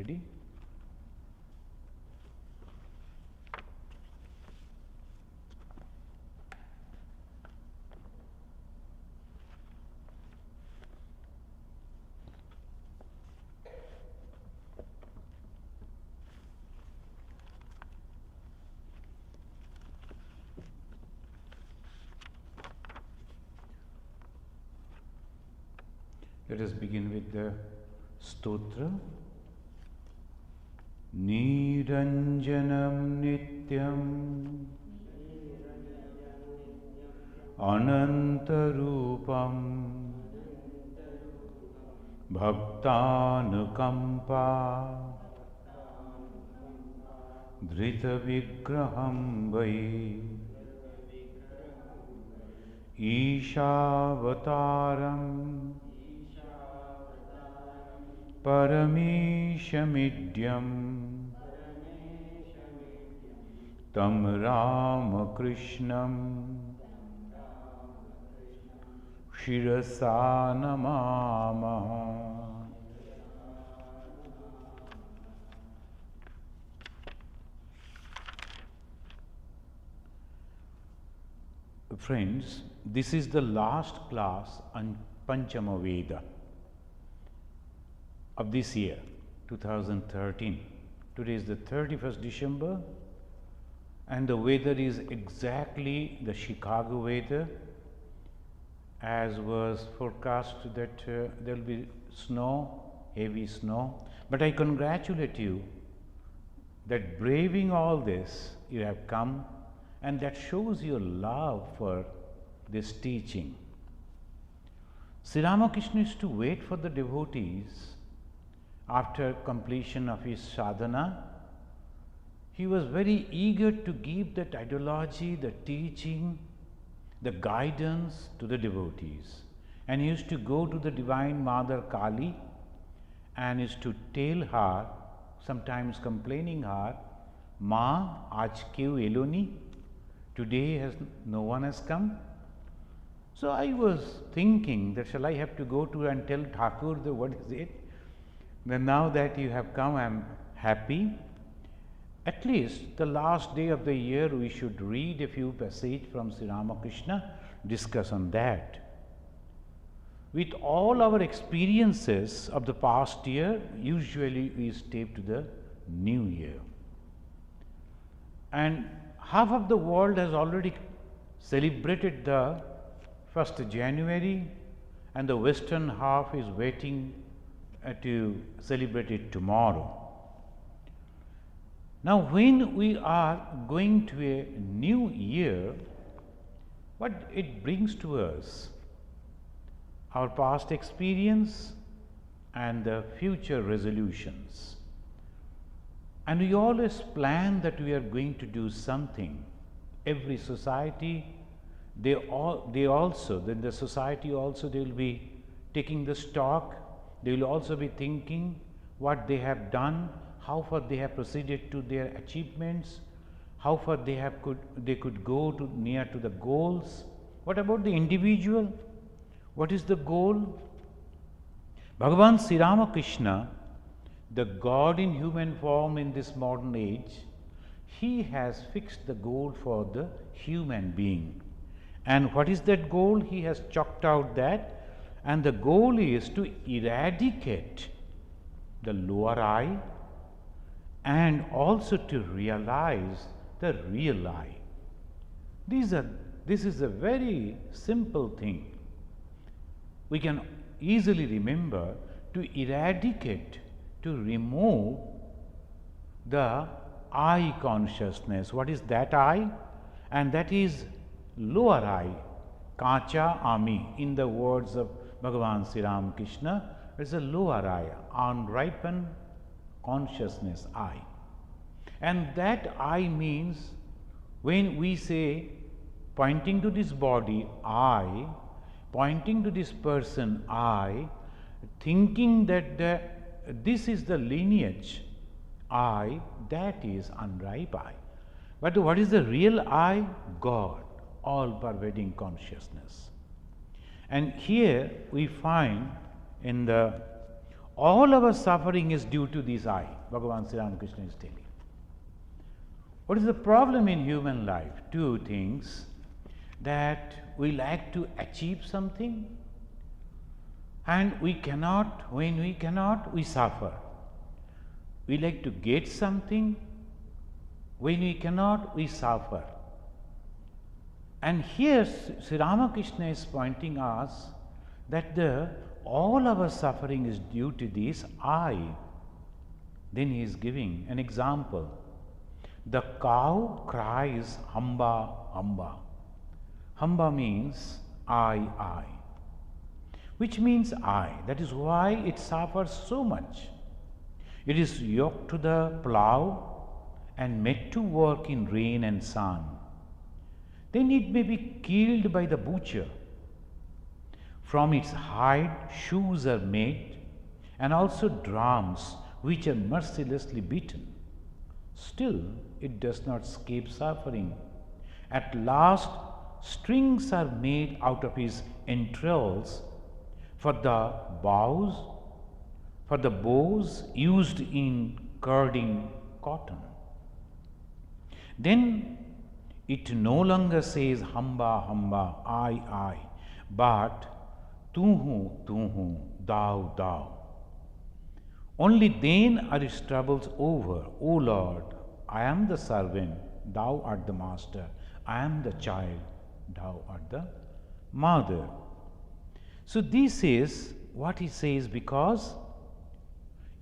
Ready? Let us begin with the stotra. Niranjanam nityam anantarupam bhaktanukampa dhrita vigraham vai Ishavataram Parameshamidyam Tam Ramakrishnam Shirasa Namama. Friends, this is the last class on Panchama Veda of this year, 2013. Today is the 31st December and the weather is exactly the Chicago weather, as was forecast that there will be snow, heavy snow. But I congratulate you that braving all this you have come, and that shows your love for this teaching. Sri Ramakrishna used to wait for the devotees. After completion of his sadhana, he was very eager to give that ideology, the teaching, the guidance to the devotees. And he used to go to the Divine Mother Kali and used to tell her, sometimes complaining her, Ma, aaj kyun eloni? Today no one has come. So I was thinking that shall I have to go to and tell Thakur that what is it? Then now that you have come, I am happy. At least the last day of the year we should read a few passages from Sri Ramakrishna, discuss on that. With all our experiences of the past year, usually we step to the new year. And half of the world has already celebrated the 1st January and the western half is waiting to celebrate it tomorrow. Now, when we are going to a new year, what it brings to us? Our past experience and the future resolutions. And we always plan that we are going to do something. Every society, they also, then the society also, they will be taking the stock. They will also be thinking what they have done, how far they have proceeded to their achievements, how far they could go to near to the goals. What about the individual? What is the goal? Bhagavan Sri Ramakrishna, the God in human form in this modern age, he has fixed the goal for the human being. And what is that goal? He has chalked out that. And the goal is to eradicate the lower I and also to realize the real I. This is a very simple thing. We can easily remember to eradicate, to remove the I consciousness. What is that I? And that is lower I, kacha ami, in the words of Bhagavan Sri Ramakrishna. It is a lower I, unripened consciousness I. And that I means when we say pointing to this body I, pointing to this person I, thinking that this is the lineage I, that is unripe I. But what is the real I? God, all pervading consciousness. And here we find in the All our suffering is due to this I, Bhagavan Sri Ramakrishna is telling. What is the problem in human life? Two things, that we like to achieve something and we cannot, when we cannot, we suffer. We like to get something, when we cannot, we suffer. And here Sri Ramakrishna is pointing us that all our suffering is due to this I. Then he is giving an example. The cow cries hamba, hamba. Hamba means I, which means I. That is why it suffers so much. It is yoked to the plough and made to work in rain and sun. Then it may be killed by the butcher. From its hide shoes are made, and also drums which are mercilessly beaten. Still it does not escape suffering. At last strings are made out of his entrails for the bows used in carding cotton. Then it no longer says hamba, hamba, I, but tuhu, tuhu, thou, thou. Only then are its troubles over. O Lord, I am the servant, thou art the master. I am the child, thou art the mother. So this is what he says, because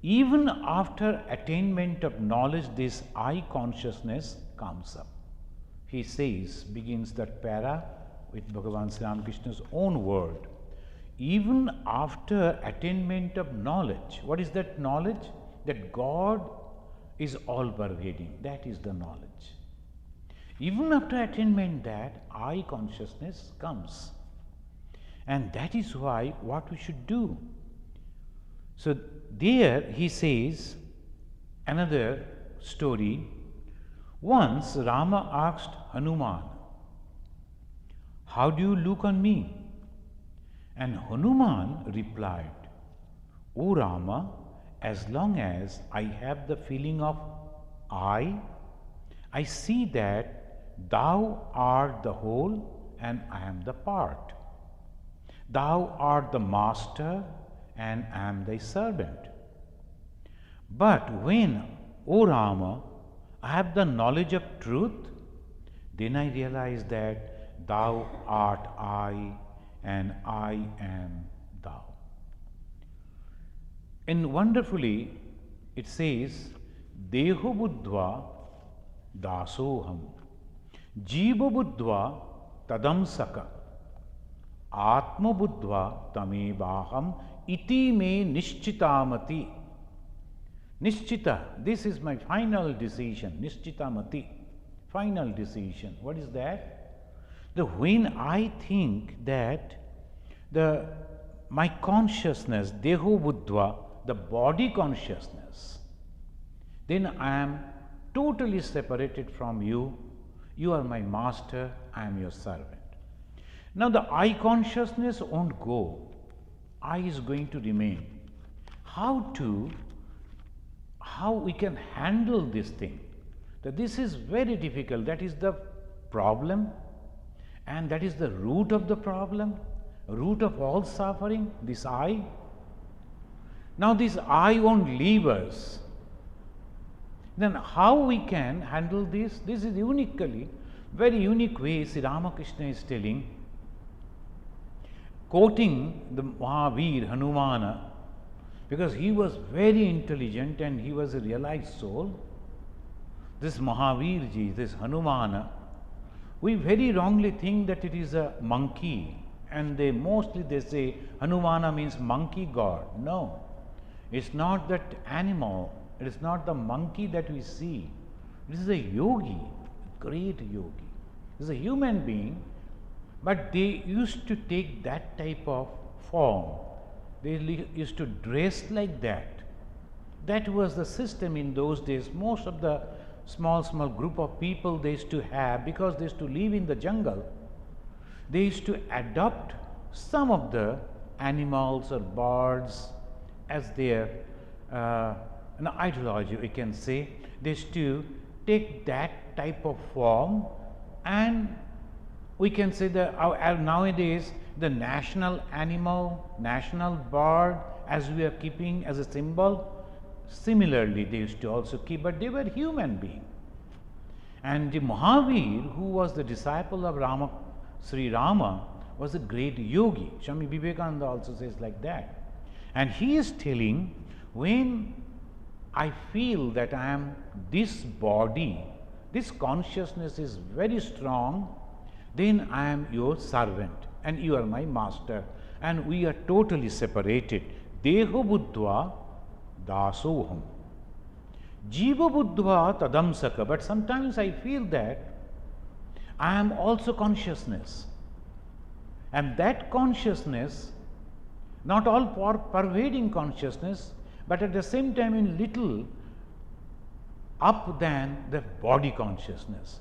even after attainment of knowledge, this I consciousness comes up. He says, begins that para with Bhagavan Sri Ramakrishna's own word. Even after attainment of knowledge, what is that knowledge? That God is all pervading. That is the knowledge. Even after attainment, that I consciousness comes. And that is why what we should do. So there he says another story. Once Rama asked Hanuman, "How do you look on me?" And Hanuman replied, "O Rama, as long as I have the feeling of I see that thou art the whole and I am the part. Thou art the master and I am thy servant. But when, O Rama, I have the knowledge of truth, then I realize that thou art I and I am thou." And wonderfully it says, "Deho buddhva dasoham, jiva buddhva tadamsaka, atma buddhva tamevaham iti me nishchitamati." Nishchita, this is my final decision. Nishchitamati, final decision. What is that? When I think that my consciousness, deho buddhva, the body consciousness, then I am totally separated from you. You are my master, I am your servant. Now the I consciousness won't go. I is going to remain. How we can handle this thing? That this is very difficult. That is the problem. And that is the root of the problem, root of all suffering, this I. Now this I won't leave us. Then how we can handle this? This is uniquely, very unique way Sri Ramakrishna is telling, quoting the Mahavir Hanumana, because he was very intelligent and he was a realized soul. This Mahavirji, this Hanumana, we very wrongly think that it is a monkey, and they say Hanumana means monkey god. No, it's not that animal, it is not the monkey that we see. This is a yogi, great yogi. This is a human being, but they used to take that type of form. They used to dress like that. That was the system in those days. Most of the small group of people they used to have, because they used to live in the jungle, they used to adopt some of the animals or birds as their an ideology, we can say. They used to take that type of form, and we can say that nowadays the national animal, national bird, as we are keeping as a symbol, similarly they used to also keep, but they were human beings. And the Mahavir, who was the disciple of Sri Rama, was a great yogi. Swami Vivekananda also says like that. And he is telling, when I feel that I am this body, this consciousness is very strong, then I am your servant and you are my master, and we are totally separated. Deho buddhva dasoham. Jiva buddhva tadamsaka. But sometimes I feel that I am also consciousness. And that consciousness, not all pervading consciousness, but at the same time in little up than the body consciousness.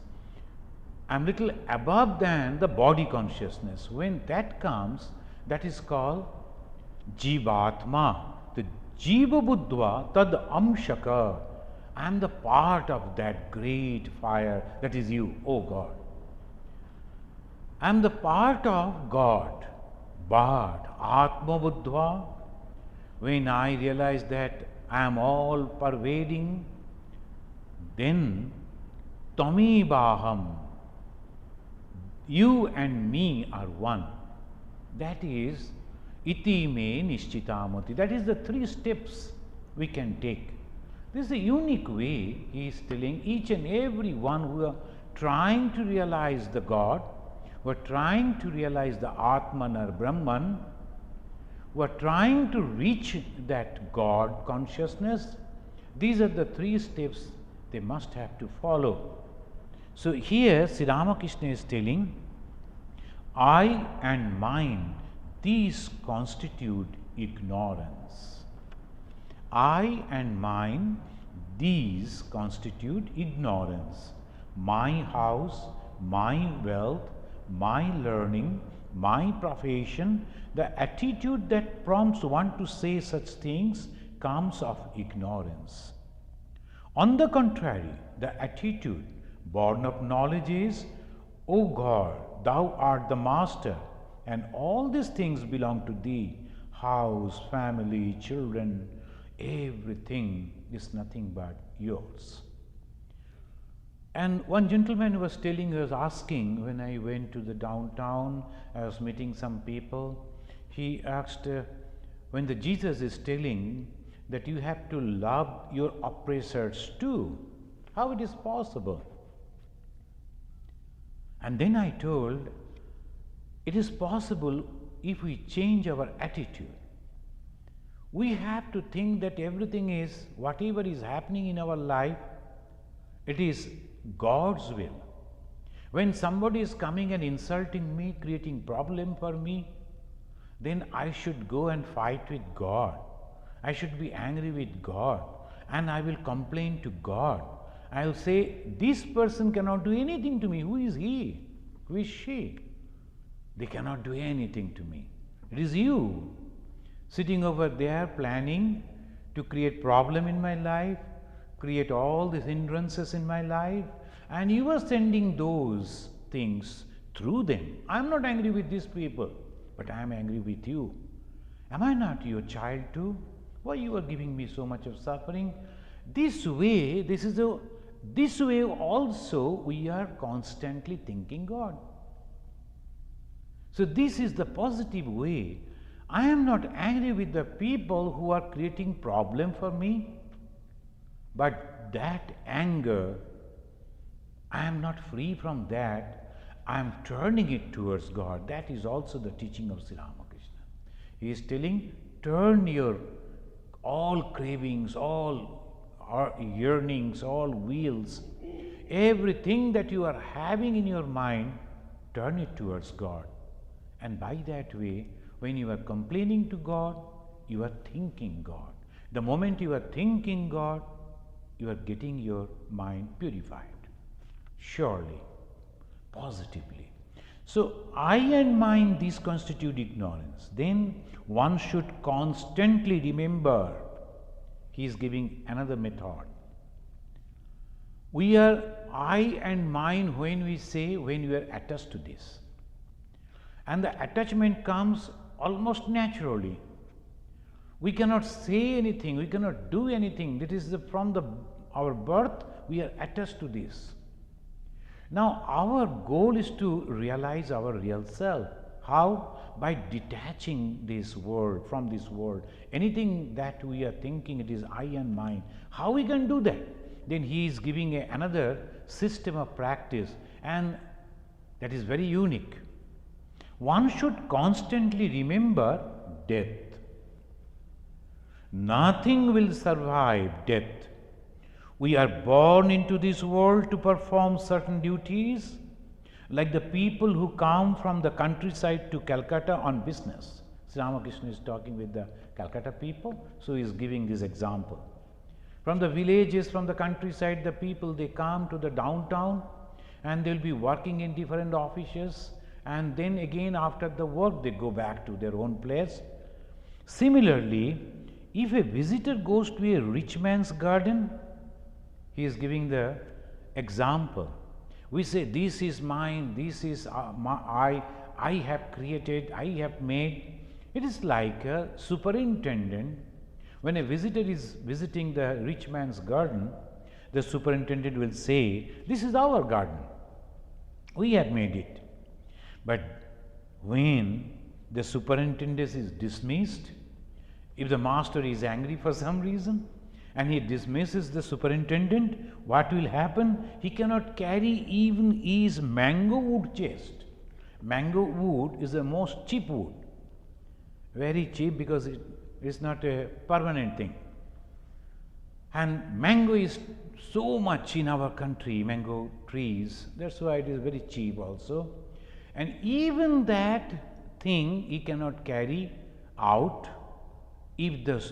I am little above than the body consciousness. When that comes, that is called Jivatma. The Jiva buddhva tad amshaka. I am the part of that great fire that is you, O God. I am the part of God. But Atma buddhva, when I realize that I am all pervading, then Tami baham, you and me are one. That is iti me nishchitamati. That is the 3 steps we can take. This is a unique way he is telling each and every one who are trying to realize the God, who are trying to realize the Atman or Brahman, who are trying to reach that God consciousness. These are the 3 steps they must have to follow. So here Sri Ramakrishna is telling, I and mine, these constitute ignorance. I and mine, these constitute ignorance. My house, my wealth, my learning, my profession, the attitude that prompts one to say such things comes of ignorance. On the contrary, the attitude born of knowledge is, O God, thou art the master, and all these things belong to thee. House, family, children, everything is nothing but yours. And one gentleman was telling, was asking, when I went to the downtown, I was meeting some people, he asked, when the Jesus is telling that you have to love your oppressors too, how it is possible? And then I told, it is possible if we change our attitude. We have to think that everything is, whatever is happening in our life, it is God's will. When somebody is coming and insulting me, creating problem for me, then I should go and fight with God. I should be angry with God, and I will complain to God. I will say, this person cannot do anything to me. Who is he? Who is she? They cannot do anything to me. It is you sitting over there planning to create problem in my life, create all these hindrances in my life, and you are sending those things through them. I am not angry with these people, but I am angry with you. Am I not your child too? Why you are giving me so much of suffering? This way, this way also we are constantly thinking God. So this is the positive way. I am not angry with the people who are creating problem for me, but that anger, I am not free from that. I am turning it towards God. That is also the teaching of Sri Ramakrishna. He is telling, turn your all cravings, all yearnings, all wills, everything that you are having in your mind, turn it towards God. And by that way, when you are complaining to God, you are thinking God. The moment you are thinking God, you are getting your mind purified. Surely, positively. So, I and mine, these constitute ignorance. Then one should constantly remember, he is giving another method. We are I and mine when we say, when we are attached to this. And the attachment comes almost naturally. We cannot say anything, we cannot do anything. That is our birth, we are attached to this. Now, our goal is to realize our real self. How? By detaching this world from this world. Anything that we are thinking, it is I and mine. How we can do that? Then he is giving another system of practice, and that is very unique. One should constantly remember death. Nothing will survive death. We are born into this world to perform certain duties, like the people who come from the countryside to Calcutta on business. Sri Ramakrishna is talking with the Calcutta people, so he is giving this example. From the villages, from the countryside, the people, they come to the downtown and they will be working in different offices, and then again after the work they go back to their own place. Similarly, if a visitor goes to a rich man's garden, he is giving the example. We say, this is mine, this is I have created, I have made. It is like a superintendent. When a visitor is visiting the rich man's garden, the superintendent will say, this is our garden, we have made it. But when the superintendent is dismissed, if the master is angry for some reason and he dismisses the superintendent, what will happen? He cannot carry even his mango wood chest. Mango wood is the most cheap wood, very cheap, because it is not a permanent thing. And mango is so much in our country, mango trees, that's why it is very cheap also. And even that thing he cannot carry out. If the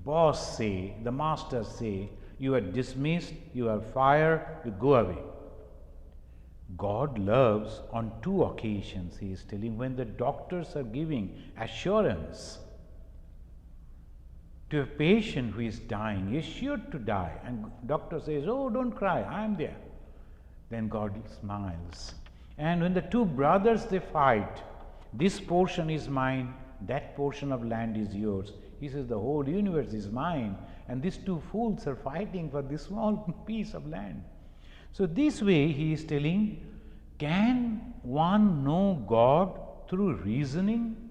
boss say, the master say, you are dismissed, you are fired, you go away. God loves on two occasions, he is telling, when the doctors are giving assurance to a patient who is dying, he is sure to die, and doctor says, oh, don't cry, I am there. Then God smiles. And when the two brothers, they fight, this portion is mine, that portion of land is yours. He says, the whole universe is mine, and these two fools are fighting for this small piece of land. So this way he is telling, can one know God through reasoning?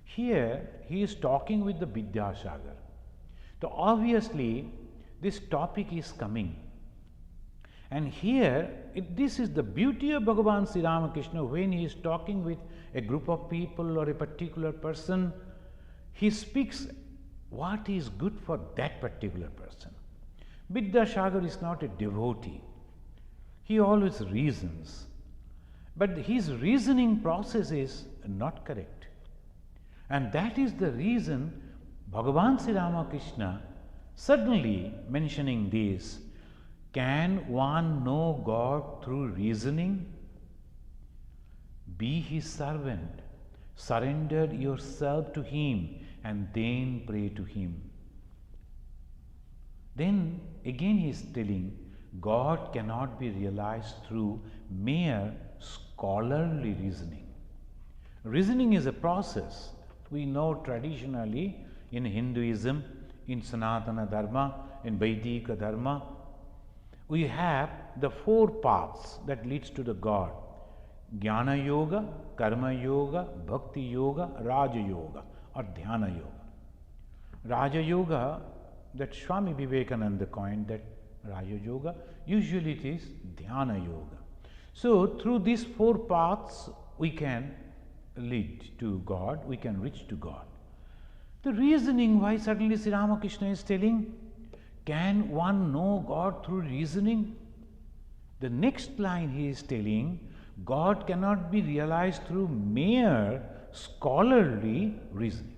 Here he is talking with the Vidyasagar. So obviously this topic is coming. And here, this is the beauty of Bhagavan Sri Ramakrishna. When he is talking with a group of people or a particular person, he speaks what is good for that particular person. Vidyasagar is not a devotee. He always reasons. But his reasoning process is not correct. And that is the reason Bhagavan Sri Ramakrishna suddenly mentioning this, can one know God through reasoning? Be his servant, surrender yourself to him, and then pray to him. Then again he is telling, God cannot be realized through mere scholarly reasoning. Reasoning is a process. We know traditionally in Hinduism, in Sanatana Dharma, in Vedika Dharma, we have the four paths that leads to the God. Jnana Yoga, Karma Yoga, Bhakti Yoga, Raja Yoga or Dhyana Yoga. Raja Yoga, that Swami Vivekananda coined, that Raja Yoga, usually it is Dhyana Yoga. So through these four paths we can lead to God, we can reach to God. The reasoning, why suddenly Sri Ramakrishna is telling, can one know God through reasoning? The next line he is telling, God cannot be realized through mere scholarly reasoning.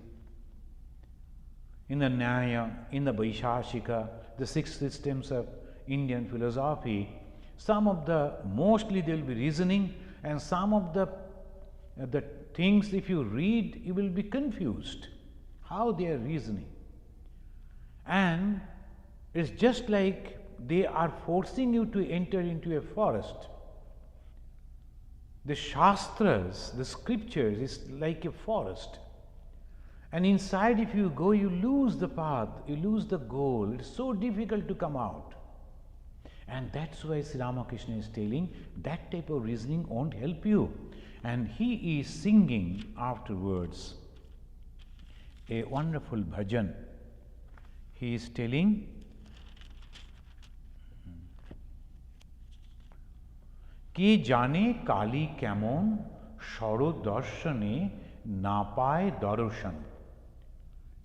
In the Nyaya, in the Vaishashika, the six systems of Indian philosophy, some of the, mostly they will be reasoning, and some of the things, if you read, you will be confused how they are reasoning. And it's just like they are forcing you to enter into a forest. The Shastras, the scriptures, is like a forest. And inside, if you go, you lose the path, you lose the goal. It's so difficult to come out. And that's why Sri Ramakrishna is telling that type of reasoning won't help you. And he is singing afterwards a wonderful bhajan. He is telling, কে জানে কালী কেমন সর দর্শনে না পায় দর্শন.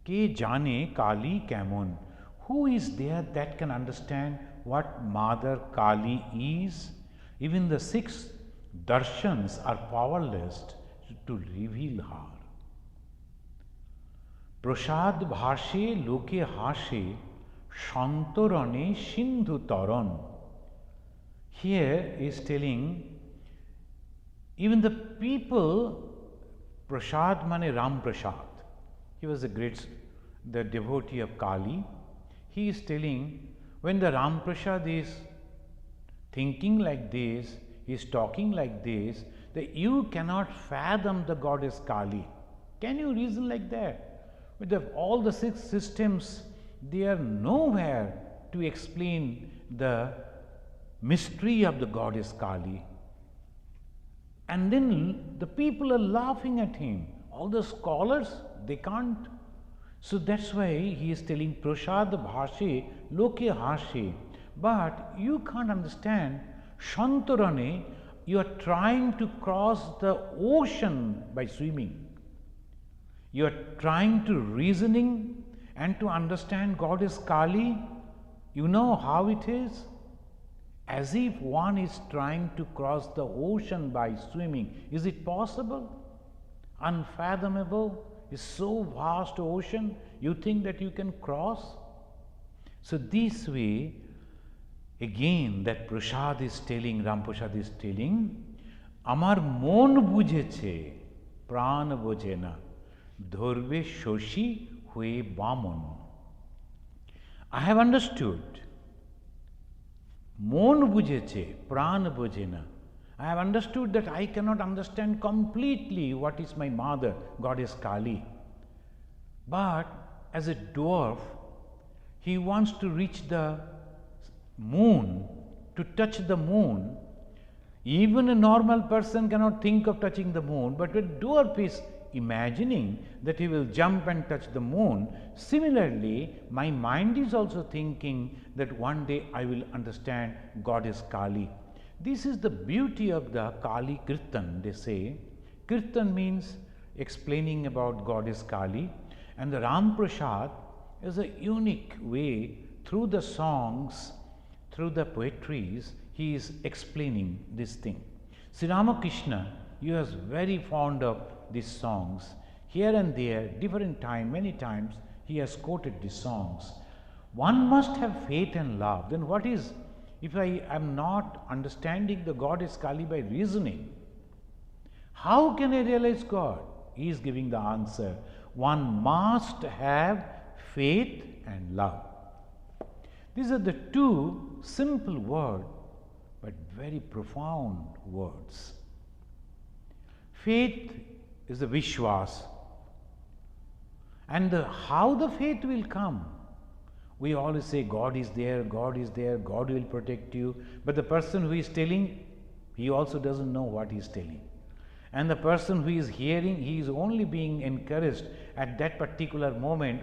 কে জানে কালী কেমন? Who is there that can understand what Mother Kali is? Even the 6 darshans are powerless to reveal her. প্রসাদ ভাসে লোকে হাসে সন্তরণে সিন্ধু তরণ. Here is telling, even the people, Prasad mane Ram Prasad, he was the devotee of Kali. He is telling, when the Ram Prasad is thinking like this, he is talking like this, that you cannot fathom the goddess Kali. Can you reason like that? With all the 6 systems, they are nowhere to explain the mystery of the goddess Kali. And then the people are laughing at him. All the scholars, they can't. So that's why he is telling Prasad bhashe loke hashe. But you can't understand. Shantarane, you are trying to cross the ocean by swimming. You are trying to reasoning and to understand goddess Kali. You know how it is? As if one is trying to cross the ocean by swimming. Is it possible? Unfathomable? It's so vast ocean, you think that you can cross? So this way, again, that Prasad is telling, Ram Prasad is telling, Amar mon bujheche, pran boje na, dhorbe shoshi hue bamon. I have understood. Mon bujheche, pran boje na. I have understood that I cannot understand completely what is my mother, goddess Kali. But as a dwarf, he wants to reach the moon, to touch the moon. Even a normal person cannot think of touching the moon, but a dwarf is imagining that he will jump and touch the moon. Similarly, my mind is also thinking that one day I will understand goddess Kali. This is the beauty of the Kali Kirtan, they say. Kirtan means explaining about goddess Kali, and the Ram Prasad is a unique way, through the songs, through the poetries, he is explaining this thing. Sri Ramakrishna, he was very fond of these songs. Here and there, different time, many times, he has quoted these songs. One must have faith and love. Then what is, if I am not understanding the goddess Kali by reasoning, how can I realize God? He is giving the answer. One must have faith and love. These are the 2 simple words, but very profound words. Faith is the Vishwas. And how the faith will come? We always say God is there, God is there, God will protect you. But the person who is telling, he also doesn't know what he is telling. And the person who is hearing, he is only being encouraged at that particular moment.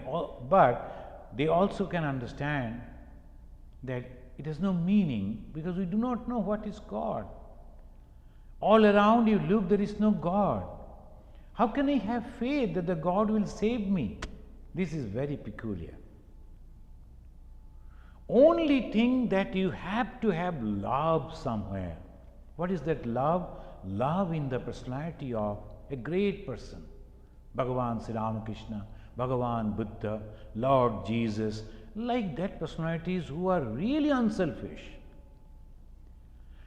But they also can understand that it has no meaning because we do not know what is God. All around you look, there is no God. How can I have faith that the God will save me? This is very peculiar. Only thing that you have to have love somewhere. What is that love? Love in the personality of a great person. Bhagavan Sri Ramakrishna, Bhagavan Buddha, Lord Jesus, like that personalities who are really unselfish.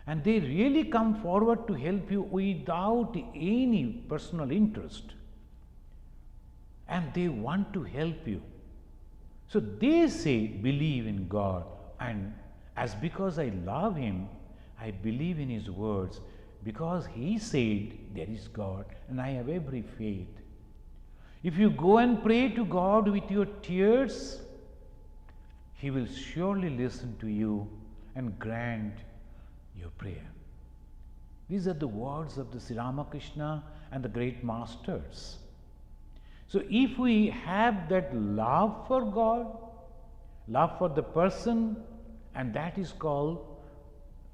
And they really come forward to help you without any personal interest. And they want to help you. So they say, believe in God. And as because I love Him, I believe in His words. Because He said there is God, and I have every faith. If you go and pray to God with your tears, He will surely listen to you and grant your prayer. These are the words of the Sri Ramakrishna and the great masters. So if we have that love for God, love for the person, and that is called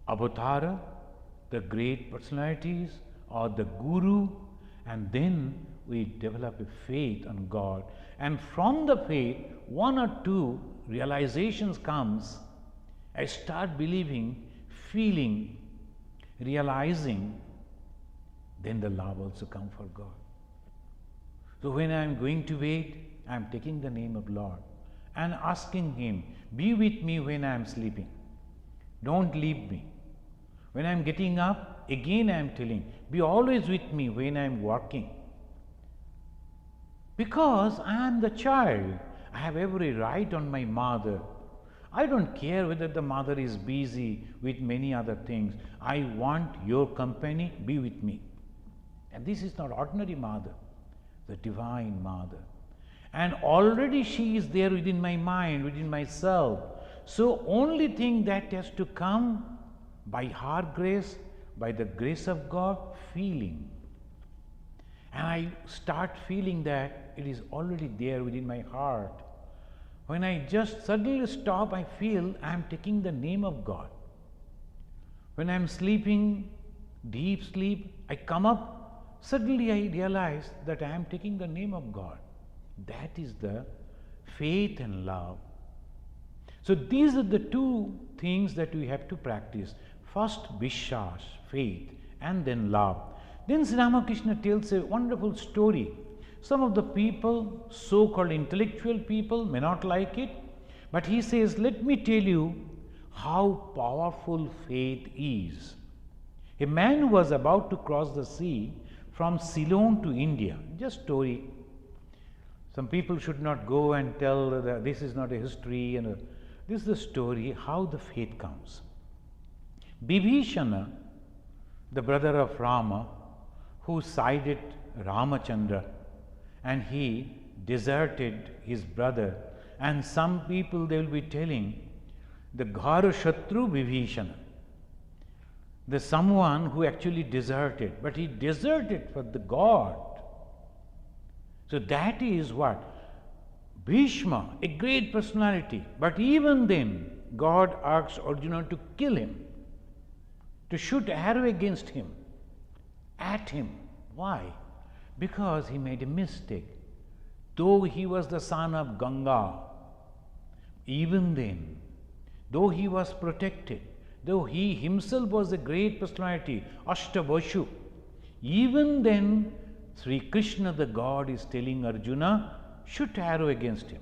avatara, the great personalities, or the guru, and then we develop a faith on God, and from the faith one or two realizations comes. I start believing, feeling, realizing, then the love also comes for God. So when I am going to bed, I am taking the name of Lord and asking Him, be with me when I am sleeping. Don't leave me. When I am getting up, again I am telling, be always with me when I am working. Because I am the child, I have every right on my mother. I don't care whether the mother is busy with many other things. I want your company, be with me. And this is not ordinary mother, the divine mother. And already she is there within my mind, within myself. So only thing that has to come by her grace, by the grace of God, feeling. And I start feeling that it is already there within my heart. When I just suddenly stop, I feel I am taking the name of God. When I am sleeping, deep sleep, I come up, suddenly I realize that I am taking the name of God. That is the faith and love. So these are the two things that we have to practice. First, Vishwas, faith, and then love. Then Sri Ramakrishna tells a wonderful story. Some of the people, so-called intellectual people, may not like it, but he says, let me tell you how powerful faith is. A man was about to cross the sea from Ceylon to India. Just story. Some people should not go and tell that this is not a history, and this is the story how the faith comes. Vibhishana, the brother of Rama, who sided Ramachandra, and he deserted his brother, and some people they will be telling the Ghara Shatru Vibhishana, the someone who actually deserted, but he deserted for the God. So that is what? Bhishma, a great personality, but even then God asks Arjuna to kill him, to shoot arrow against him, at him. Why? Because he made a mistake. Though he was the son of Ganga, even then, though he was protected, though he himself was a great personality, Ashtavashu, even then Sri Krishna the God is telling Arjuna, shoot arrow against him.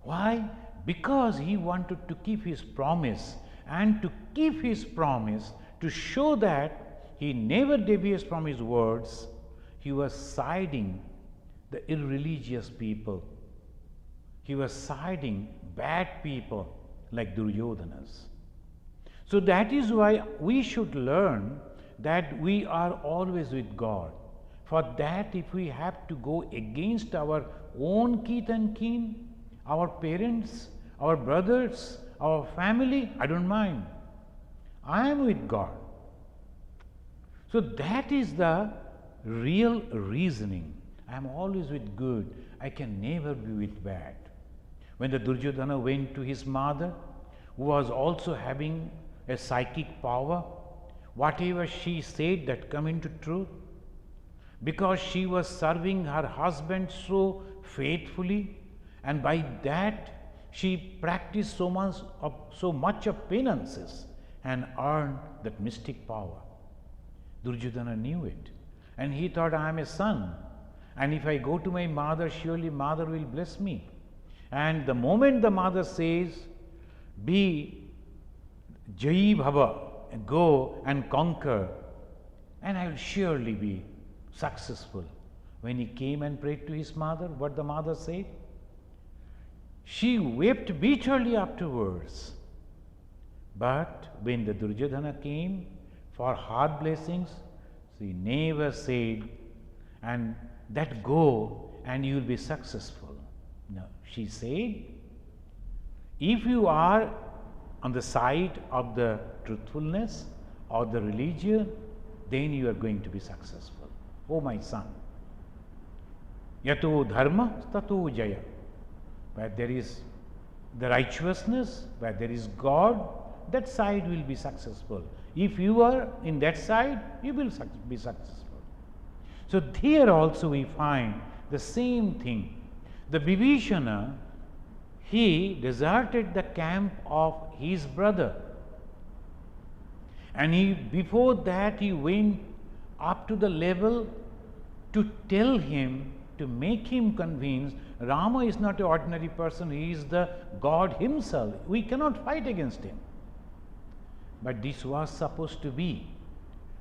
Why? Because he wanted to keep his promise, and to keep his promise, to show that he never deviates from his words, he was siding the irreligious people. He was siding bad people like Duryodhanas. So that is why we should learn that we are always with God. For that, if we have to go against our own kith and kin, our parents, our brothers, our family, I don't mind. I am with God. So that is the real reasoning. I am always with good. I can never be with bad. When the Duryodhana went to his mother, who was also having a psychic power, whatever she said that come into truth, because she was serving her husband so faithfully, and by that she practiced so much of penances and earned that mystic power. Duryodhana knew it, and he thought, I am a son, and if I go to my mother, surely mother will bless me. And the moment the mother says, be Jayi Bhava, go and conquer, and I will surely be successful. When he came and prayed to his mother, what the mother said? She wept bitterly afterwards. But when the Duryodhana came for her blessings, she never said, and that go and you will be successful. No, she said, if you are on the side of the truthfulness or the religion, then you are going to be successful. Oh my son, yato dharma tato jaya. Where there is the righteousness, where there is God, that side will be successful. If you are in that side, you will be successful. So here also we find the same thing. The Vibhishana, he deserted the camp of his brother, and before that he went up to the level to tell him, to make him convinced, Rama is not an ordinary person, he is the God himself. We cannot fight against him. But this was supposed to be.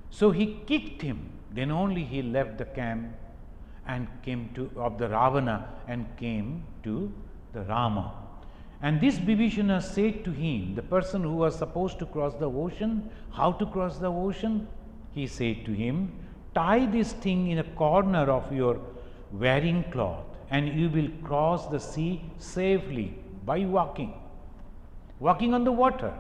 So he kicked him. Then only he left the camp and came to of the Ravana and came to the Rama. And this Vibhishana said to him, the person who was supposed to cross the ocean, how to cross the ocean? He said to him, tie this thing in a corner of your wearing cloth, and you will cross the sea safely by walking on the water.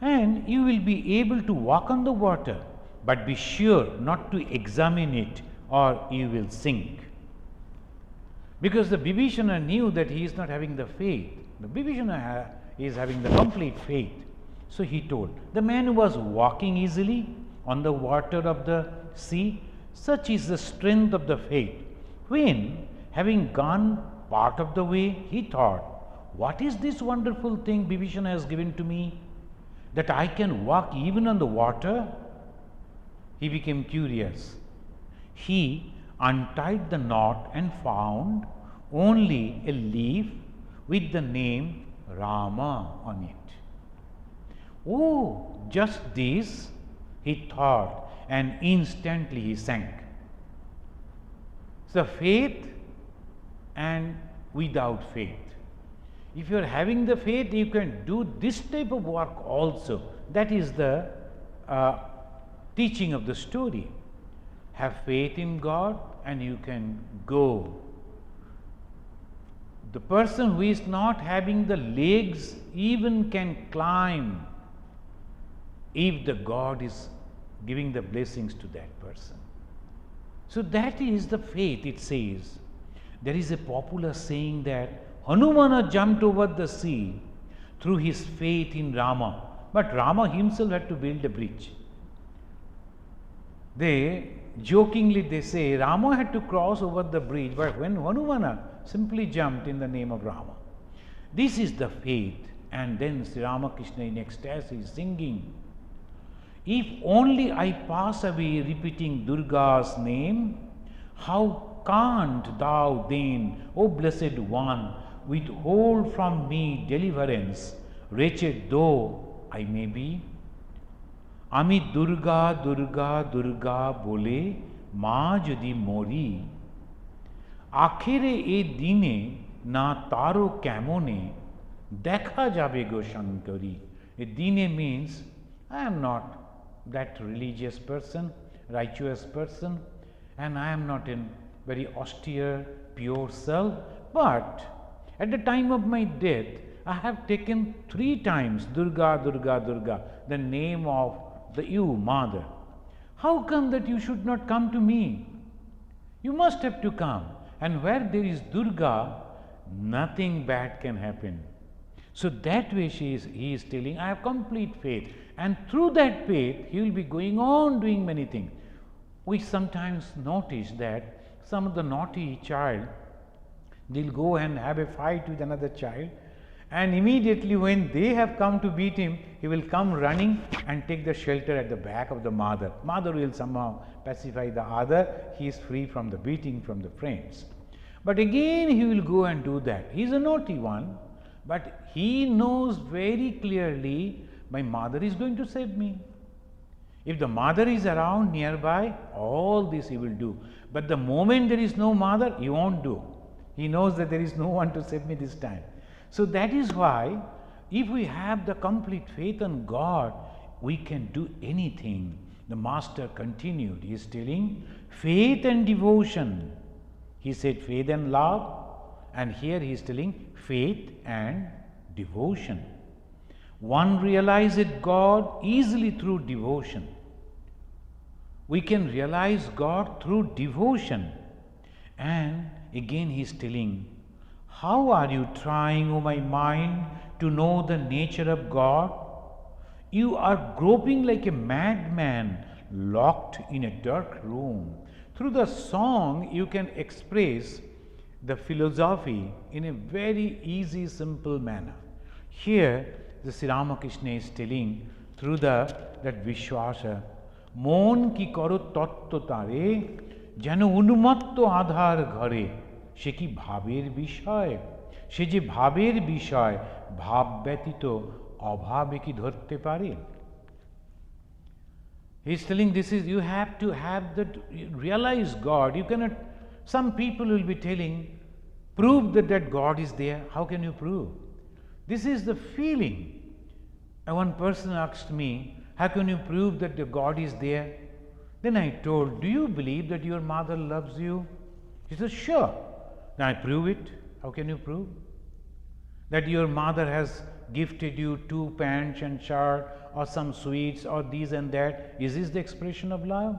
And you will be able to walk on the water, but be sure not to examine it or you will sink. Because the Vibhishana knew that he is not having the faith. The Vibhishana is having the complete faith. So he told, the man who was walking easily on the water of the sea, such is the strength of the faith. When, having gone part of the way, he thought, what is this wonderful thing Vibhishana has given to me, that I can walk even on the water? He became curious. He untied the knot and found only a leaf with the name Rama on it. Oh, just this, he thought, and instantly he sank. So faith and without faith. If you are having the faith, you can do this type of work also. That is the teaching of the story. Have faith in God and you can go. The person who is not having the legs even can climb if the God is giving the blessings to that person. So that is the faith, it says. There is a popular saying that Hanumana jumped over the sea through his faith in Rama, but Rama himself had to build a bridge. They jokingly say Rama had to cross over the bridge, but when Hanumana simply jumped in the name of Rama. This is the faith. And then Sri Ramakrishna in ecstasy is singing, if only I pass away repeating Durga's name, how can't thou then, O blessed one, withhold from me deliverance, wretched though I may be? Ami Durga, Durga, Durga bole ma jodi mori, akhire e dine na taro kemone, dekha jabe go shankari. A dine means I am not that religious person, righteous person, and I am not in very austere, pure self, but at the time of my death, I have taken 3 times Durga, Durga, Durga, the name of you, Mother. How come that you should not come to me? You must have to come. And where there is Durga, nothing bad can happen. So that way he is telling, I have complete faith. And through that faith, he will be going on doing many things. We sometimes notice that some of the naughty child, they'll go and have a fight with another child, and immediately when they have come to beat him, he will come running and take the shelter at the back of the mother. Mother will somehow pacify the other, he is free from the beating from the friends. But again he will go and do that. He is a naughty one, But he knows very clearly, my mother is going to save me. If the mother is around nearby, all this he will do. But the moment there is no mother, he won't do. He knows that there is no one to save me this time. So that is why, if we have the complete faith on God, we can do anything. The Master continued, he is telling faith and devotion. He said faith and love, and here he is telling faith and devotion. One realizes God easily through devotion. We can realize God through devotion. And again he is telling, how are you trying, O my mind, to know the nature of God? You are groping like a madman locked in a dark room. Through the song you can express the philosophy in a very easy, simple manner. Here the Sri Ramakrishna is telling through that Vishwasa, Mon ki karo tattva tare, jano unmatto adhar ghare, she ki bhaber bishoy, she je bhaber bishoy, bhav ব্যতীত অভাবে কি ধরতে পারে? He is telling this is, you have to have that, realize God. You cannot, some people will be telling, prove that God is there. How can you prove? This is the feeling. And one person asked me, how can you prove that the God is there? Then I told, do you believe that your mother loves you? He said, sure. Then I prove it. How can you prove? That your mother has gifted you 2 pants and shirt or some sweets or these and that. Is this the expression of love?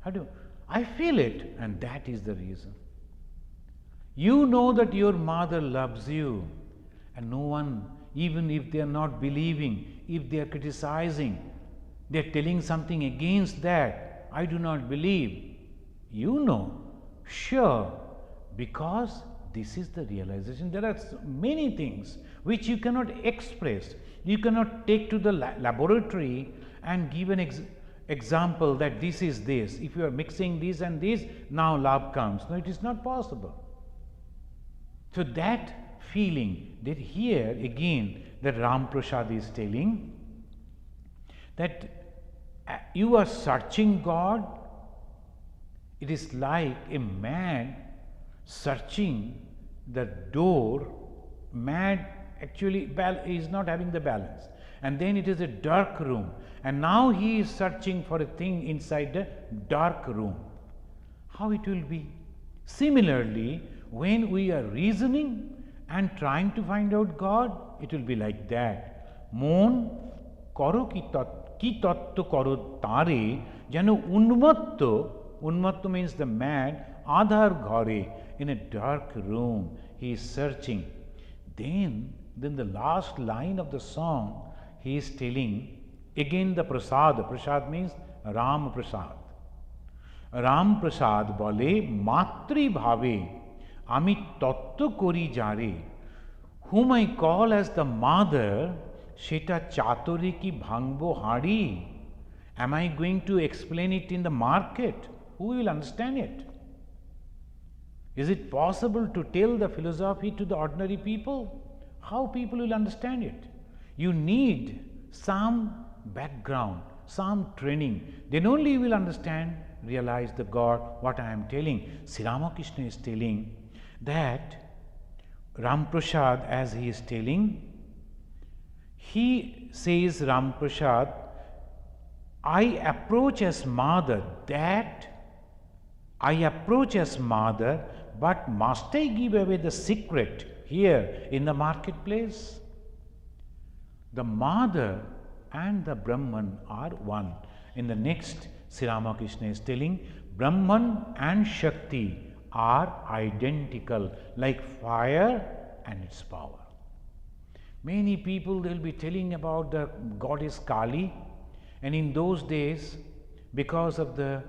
How do I feel it? And that is the reason. You know that your mother loves you, and no one, even if they are not believing, if they are criticizing, they are telling something against that, I do not believe. You know, sure, because this is the realization. There are many things which you cannot express. You cannot take to the laboratory and give an example that this is this. If you are mixing this and this, now love comes. No, it is not possible. So that feeling, that here again that Ram Prasad is telling, that you are searching God. It is like a man searching the door. Mad actually is not having the balance, and then it is a dark room, and now he is searching for a thing inside the dark room. How it will be? Similarly, when we are reasoning and trying to find out God, it will be like that. Mon karo ki tattva karo tare, jano unmatto means the mad, adhar ghare, in a dark room, he is searching. Then the last line of the song, he is telling again the prasad. Prasad means Ram Prasad. Ram Prasad bole matri bhave ami tattva kori jare, whom I call as the mother, sheta chatore ki bhangbo hari. Am I going to explain it in the market? Who will understand it? Is it possible to tell the philosophy to the ordinary people? How people will understand it? You need some background, some training. Then only you will understand, realize the God, what I am telling. Sri Ramakrishna is telling that Ram Prasad, as he is telling, he says, Ram Prasad, I approach as mother, but must I give away the secret here in the marketplace? The mother and the Brahman are one. In the next, Sri Ramakrishna is telling, Brahman and Shakti are identical, like fire and its power. Many people, they will be telling about the goddess Kali, and in those days, because of the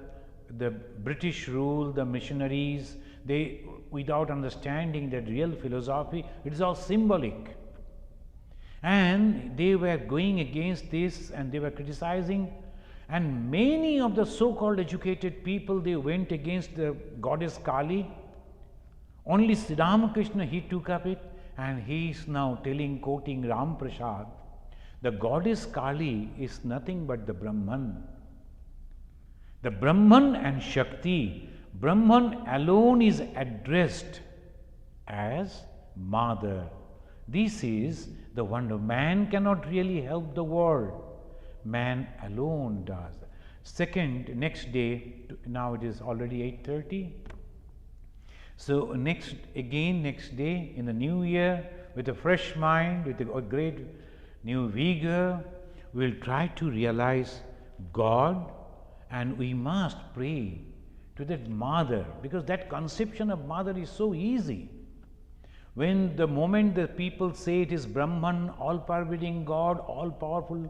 British rule, the missionaries, they, without understanding that real philosophy, it is all symbolic. And they were going against this, and they were criticizing, and many of the so-called educated people, they went against the goddess Kali. Only Sri Ramakrishna, he took up it, and he is now quoting Ram Prasad, the goddess Kali is nothing but the Brahman. The Brahman and Shakti, Brahman alone is addressed as Mother. This is the wonder. Man cannot really help the world. Man alone does. Second, next day, now it is already 8:30. So next day in the new year, with a fresh mind, with a great new vigor, we will try to realize God, and we must pray to that Mother, because that conception of Mother is so easy. When the moment the people say it is Brahman, all-pervading God, all-powerful,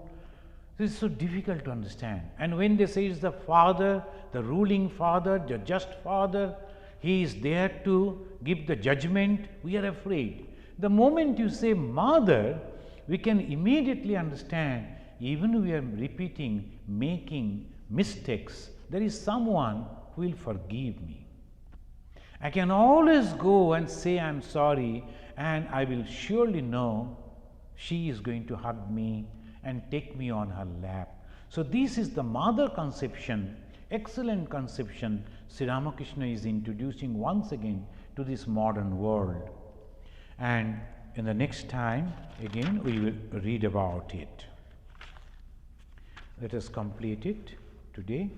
this is so difficult to understand. And when they say it's the Father, the ruling Father, the just Father, He is there to give the judgment, we are afraid. The moment you say Mother, we can immediately understand, even we are repeating, making mistakes, there is someone who will forgive me. I can always go and say I am sorry, and I will surely know she is going to hug me and take me on her lap. So this is the Mother conception, excellent conception Sri Ramakrishna is introducing once again to this modern world. And in the next time, again, we will read about it. Let us complete it today.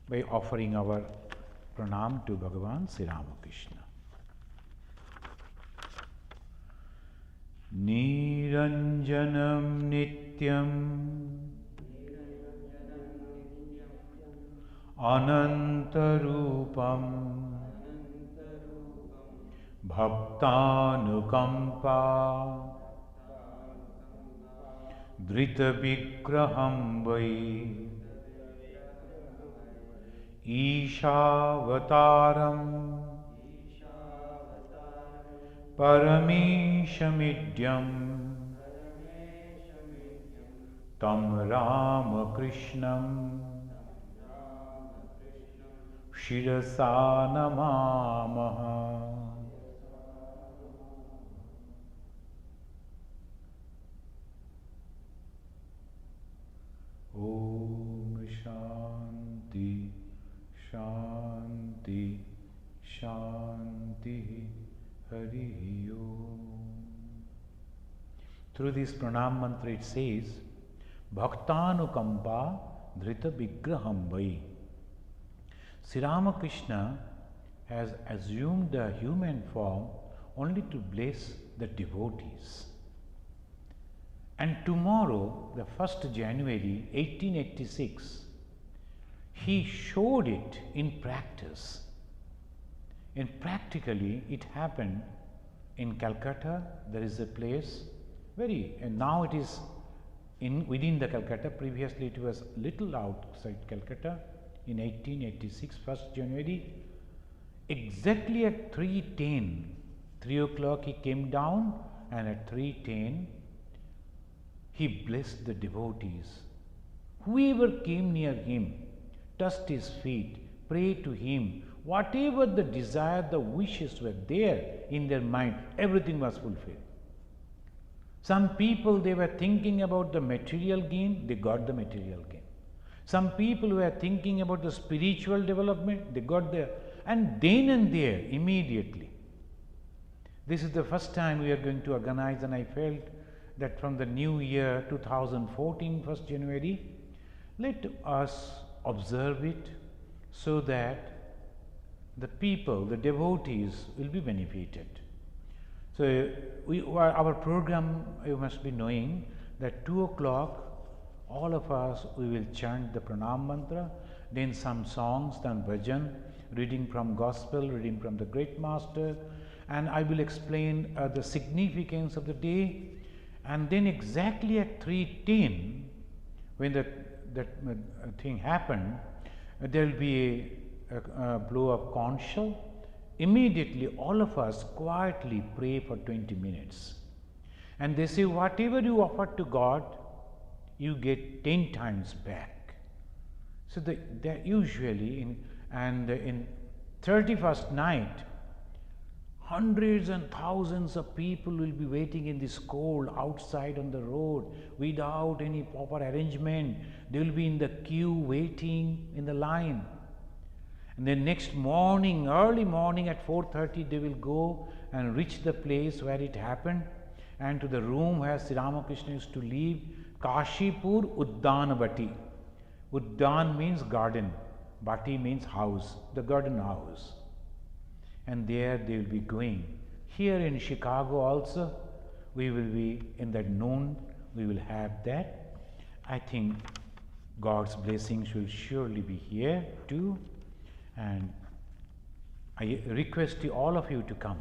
By offering our pranam to Bhagavan Sri Ramakrishna. Niranjanam nityam anantarupam bhaktanukampa drita vigraham vai Ishavataram Parameshamidyam Tam Ramakrishnam Shirasa Namamaha. Om Shanti Shanti Shanti Hari Om. Through this pranam mantra it says, Bhaktanukampa Dhrita Vigraham Vai. Sri Ramakrishna has assumed the human form only to bless the devotees. And tomorrow, the 1st January 1886, he showed it in practice. And practically it happened in Calcutta. There is a place and now it is within the Calcutta. Previously it was little outside Calcutta. In 1886, 1st January, exactly at 3:10, 3 o'clock he came down, and at 3:10 he blessed the devotees. Whoever came near him, touched his feet, prayed to him, whatever the desire, the wishes were there in their mind, everything was fulfilled. Some people, they were thinking about the material gain, they got the material gain. Some people were thinking about the spiritual development, they got there, and then and there, immediately. This is the first time we are going to organize, and I felt that from the new year 2014, 1st January, let us observe it so that the people, the devotees will be benefited. So our program, you must be knowing that 2 o'clock, all of us, we will chant the pranam mantra, then some songs, then bhajan, reading from gospel, reading from the great master, and I will explain the significance of the day. And then exactly at 3:10, when that thing happened, there will be a blow of conch shell. Immediately all of us quietly pray for 20 minutes. And they say, whatever you offer to God, you get 10 times back. So they usually in 31st night, hundreds and thousands of people will be waiting in this cold outside on the road without any proper arrangement. They will be in the queue waiting in the line. And then next morning, early morning at 4:30, they will go and reach the place where it happened and to the room where Sri Ramakrishna used to live, Kashipur Uddanavati. Uddan means garden, Bati means house, the garden house. And there they will be going. Here in Chicago also, we will be in that noon, we will have that. I think God's blessings will surely be here too. And I request all of you to come.